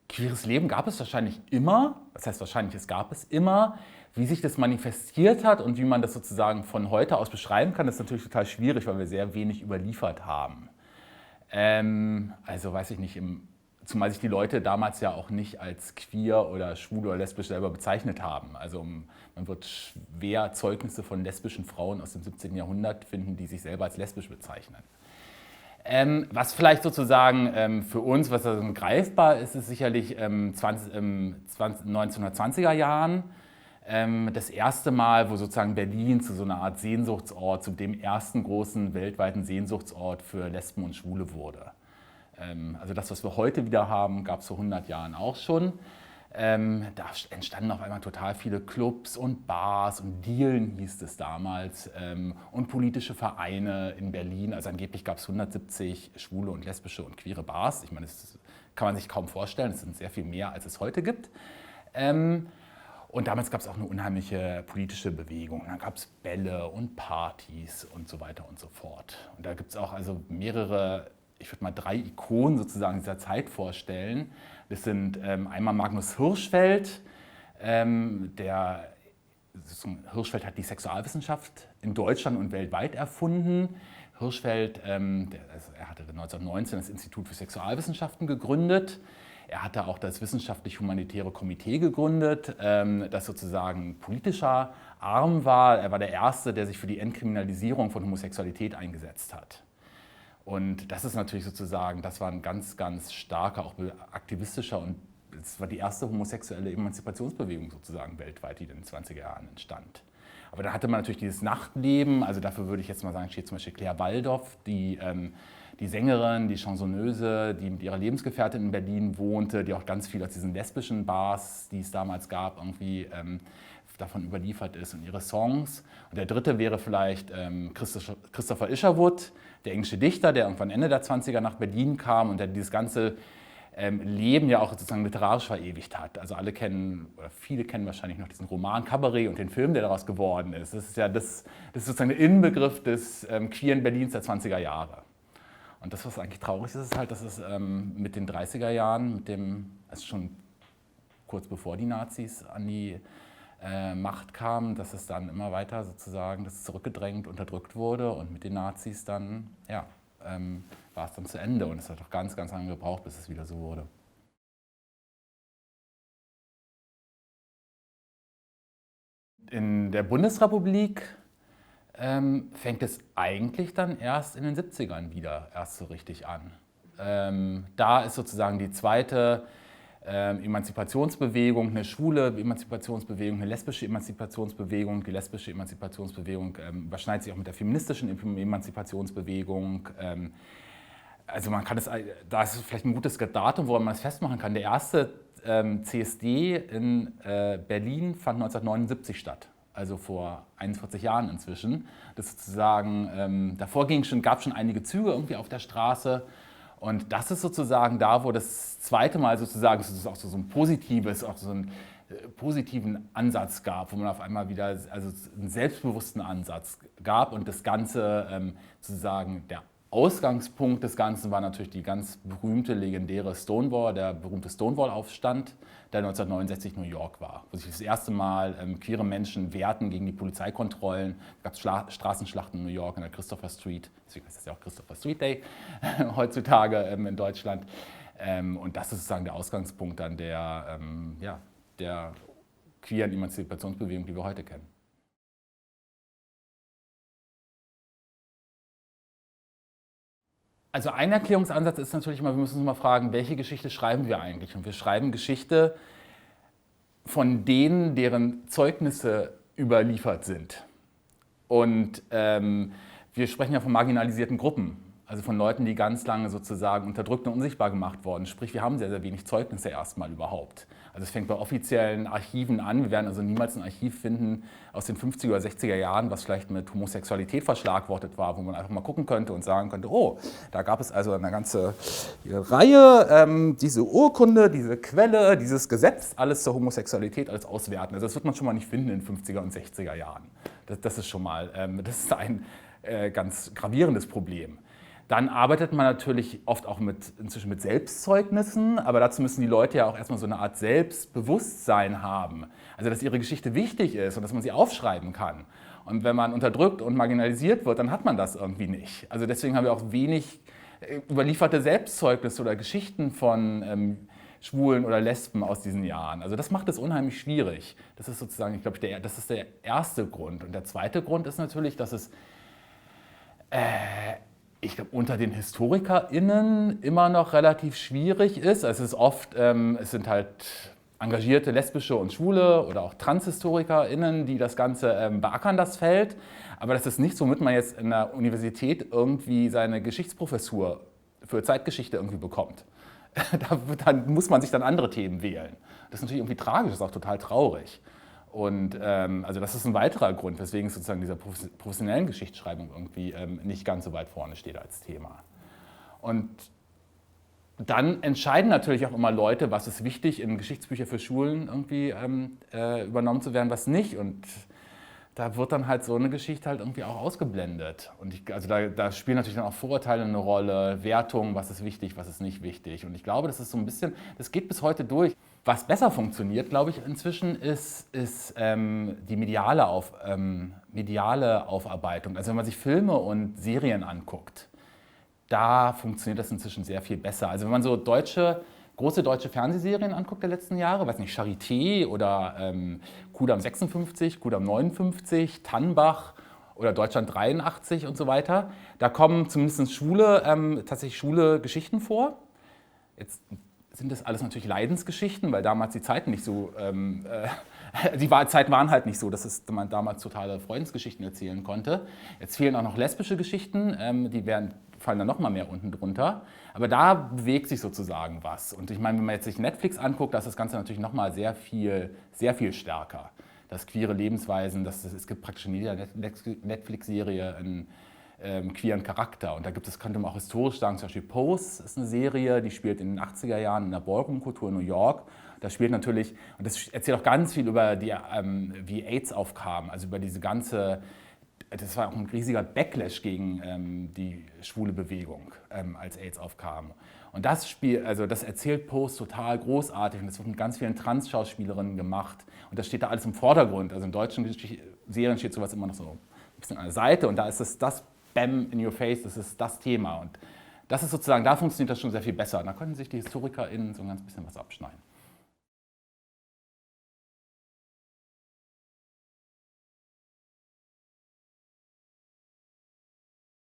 Queeres Leben gab es wahrscheinlich immer, das heißt wahrscheinlich, es gab es immer. Wie sich das manifestiert hat und wie man das sozusagen von heute aus beschreiben kann, ist natürlich total schwierig, weil wir sehr wenig überliefert haben. Also weiß ich nicht, zumal sich die Leute damals ja auch nicht als queer oder schwul oder lesbisch selber bezeichnet haben. Also man wird schwer Zeugnisse von lesbischen Frauen aus dem 17. Jahrhundert finden, die sich selber als lesbisch bezeichnen. Was vielleicht sozusagen für uns, was also greifbar ist, ist sicherlich 1920er Jahren. Das erste Mal, wo sozusagen Berlin zu so einer Art Sehnsuchtsort, zu dem ersten großen weltweiten Sehnsuchtsort für Lesben und Schwule wurde. Also das, was wir heute wieder haben, gab es vor 100 Jahren auch schon. Da entstanden auf einmal total viele Clubs und Bars und Dielen hieß es damals und politische Vereine in Berlin. Also angeblich gab es 170 schwule und lesbische und queere Bars. Ich meine, das kann man sich kaum vorstellen, es sind sehr viel mehr, als es heute gibt. Und damals gab es auch eine unheimliche politische Bewegung. Dann gab es Bälle und Partys und so weiter und so fort. Und da gibt es auch also mehrere, ich würde mal 3 Ikonen sozusagen dieser Zeit vorstellen. Das sind einmal Magnus Hirschfeld. Hirschfeld hat die Sexualwissenschaft in Deutschland und weltweit erfunden. Hirschfeld, er hatte 1919 das Institut für Sexualwissenschaften gegründet. Er hatte auch das Wissenschaftlich-Humanitäre Komitee gegründet, das sozusagen politischer Arm war. Er war der Erste, der sich für die Entkriminalisierung von Homosexualität eingesetzt hat. Und das ist natürlich sozusagen, das war ein ganz, ganz starker, auch aktivistischer und es war die erste homosexuelle Emanzipationsbewegung sozusagen weltweit, die in den 20er Jahren entstand. Aber da hatte man natürlich dieses Nachtleben, also dafür würde ich jetzt mal sagen, steht zum Beispiel Claire Baldoff, die Sängerin, die Chansoneuse, die mit ihrer Lebensgefährtin in Berlin wohnte, die auch ganz viel aus diesen lesbischen Bars, die es damals gab, irgendwie davon überliefert ist und ihre Songs. Und der dritte wäre vielleicht Christopher Isherwood, der englische Dichter, der irgendwann Ende der 20er nach Berlin kam und der dieses ganze Leben ja auch sozusagen literarisch verewigt hat. Also alle kennen, oder viele kennen wahrscheinlich noch diesen Roman Cabaret und den Film, der daraus geworden ist. Das ist ja das ist sozusagen der Inbegriff des queeren Berlins der 20er Jahre. Und das, was eigentlich traurig ist, ist halt, dass es mit den 30er Jahren, also schon kurz bevor die Nazis an die Macht kamen, dass es dann immer weiter sozusagen das zurückgedrängt, unterdrückt wurde und mit den Nazis dann, ja, war es dann zu Ende und es hat auch ganz, ganz lange gebraucht, bis es wieder so wurde. In der Bundesrepublik fängt es eigentlich dann erst in den 70ern wieder erst so richtig an. Da ist sozusagen die zweite Emanzipationsbewegung, eine schwule Emanzipationsbewegung, eine lesbische Emanzipationsbewegung. Die lesbische Emanzipationsbewegung überschneidet sich auch mit der feministischen Emanzipationsbewegung. Also man kann da ist vielleicht ein gutes Datum, woran man es festmachen kann. Der erste CSD in Berlin fand 1979 statt. Also vor 41 Jahren inzwischen. Das sozusagen, davor gab es schon einige Züge irgendwie auf der Straße. Und das ist sozusagen da, wo das zweite Mal sozusagen auch so ein positives, auch so einen positiven Ansatz gab, wo man auf einmal wieder also einen selbstbewussten Ansatz gab und das Ganze sozusagen der Ausgangspunkt des Ganzen war natürlich die ganz berühmte, legendäre der berühmte Stonewall-Aufstand, der 1969 New York war, wo sich das erste Mal queere Menschen wehrten gegen die Polizeikontrollen. Es gab Straßenschlachten in New York, in der Christopher Street, deswegen heißt das ja auch Christopher Street Day heutzutage in Deutschland. Und das ist sozusagen der Ausgangspunkt dann der queeren Emanzipationsbewegung, die wir heute kennen. Also ein Erklärungsansatz ist natürlich immer, wir müssen uns mal fragen, welche Geschichte schreiben wir eigentlich? Und wir schreiben Geschichte von denen, deren Zeugnisse überliefert sind. Und wir sprechen ja von marginalisierten Gruppen, also von Leuten, die ganz lange sozusagen unterdrückt und unsichtbar gemacht wurden. Sprich, wir haben sehr, sehr wenig Zeugnisse erstmal überhaupt. Also es fängt bei offiziellen Archiven an. Wir werden also niemals ein Archiv finden aus den 50er oder 60er Jahren, was vielleicht mit Homosexualität verschlagwortet war, wo man einfach mal gucken könnte und sagen könnte, oh, da gab es also eine ganze Reihe, diese Urkunde, diese Quelle, dieses Gesetz, alles zur Homosexualität, alles auswerten. Also das wird man schon mal nicht finden in den 50er und 60er Jahren. Das ist schon mal, das ist ein ganz gravierendes Problem. Dann arbeitet man natürlich oft auch inzwischen mit Selbstzeugnissen, aber dazu müssen die Leute ja auch erstmal so eine Art Selbstbewusstsein haben. Also dass ihre Geschichte wichtig ist und dass man sie aufschreiben kann. Und wenn man unterdrückt und marginalisiert wird, dann hat man das irgendwie nicht. Also deswegen haben wir auch wenig überlieferte Selbstzeugnisse oder Geschichten von Schwulen oder Lesben aus diesen Jahren. Also das macht es unheimlich schwierig. Das ist sozusagen, ich glaube, das ist der erste Grund. Und der zweite Grund ist natürlich, dass es ich glaube, unter den HistorikerInnen immer noch relativ schwierig ist. Es ist oft, es sind halt engagierte lesbische und schwule oder auch TranshistorikerInnen, die das Ganze beackern, das Feld. Aber das ist nicht so, womit man jetzt in der Universität irgendwie seine Geschichtsprofessur für Zeitgeschichte irgendwie bekommt. Da muss man sich dann andere Themen wählen. Das ist natürlich irgendwie tragisch, das ist auch total traurig. Und also das ist ein weiterer Grund, weswegen es sozusagen dieser professionellen Geschichtsschreibung irgendwie nicht ganz so weit vorne steht als Thema. Und dann entscheiden natürlich auch immer Leute, was ist wichtig, in Geschichtsbücher für Schulen irgendwie übernommen zu werden, was nicht. Und da wird dann halt so eine Geschichte halt irgendwie auch ausgeblendet. Und also da spielen natürlich dann auch Vorurteile eine Rolle, Wertungen, was ist wichtig, was ist nicht wichtig. Und ich glaube, das ist so ein bisschen, das geht bis heute durch. Was besser funktioniert, glaube ich, inzwischen ist die mediale Aufarbeitung. Also wenn man sich Filme und Serien anguckt, da funktioniert das inzwischen sehr viel besser. Also wenn man so große deutsche Fernsehserien anguckt der letzten Jahre, weiß nicht, Charité oder Kudamm 56, Kudamm 59, Tannbach oder Deutschland 83 und so weiter, da kommen zumindest tatsächlich schwule Geschichten vor. Jetzt sind das alles natürlich Leidensgeschichten, weil damals die Zeiten nicht so, die Zeiten waren halt nicht so, dass man damals totale Freundesgeschichten erzählen konnte. Jetzt fehlen auch noch lesbische Geschichten, fallen dann noch mal mehr unten drunter. Aber da bewegt sich sozusagen was. Und ich meine, wenn man jetzt sich Netflix anguckt, da ist das Ganze natürlich noch mal sehr viel stärker. Das queere Lebensweisen, es gibt praktisch in jeder Netflix-Serie einen queeren Charakter. Und da könnte man auch historisch sagen, zum Beispiel Pose ist eine Serie, die spielt in den 80er Jahren in der Ballroom-Kultur in New York. Das spielt natürlich, und das erzählt auch ganz viel über wie AIDS aufkam, also über diese ganze, das war auch ein riesiger Backlash gegen die schwule Bewegung, als AIDS aufkam. Und das erzählt Pose total großartig und das wird mit ganz vielen Trans-Schauspielerinnen gemacht. Und das steht da alles im Vordergrund. Also in deutschen Serien steht sowas immer noch so ein bisschen an der Seite und da ist das Bam in your face, das ist das Thema. Und das ist sozusagen, da funktioniert das schon sehr viel besser. Da können sich die HistorikerInnen so ein ganz bisschen was abschneiden.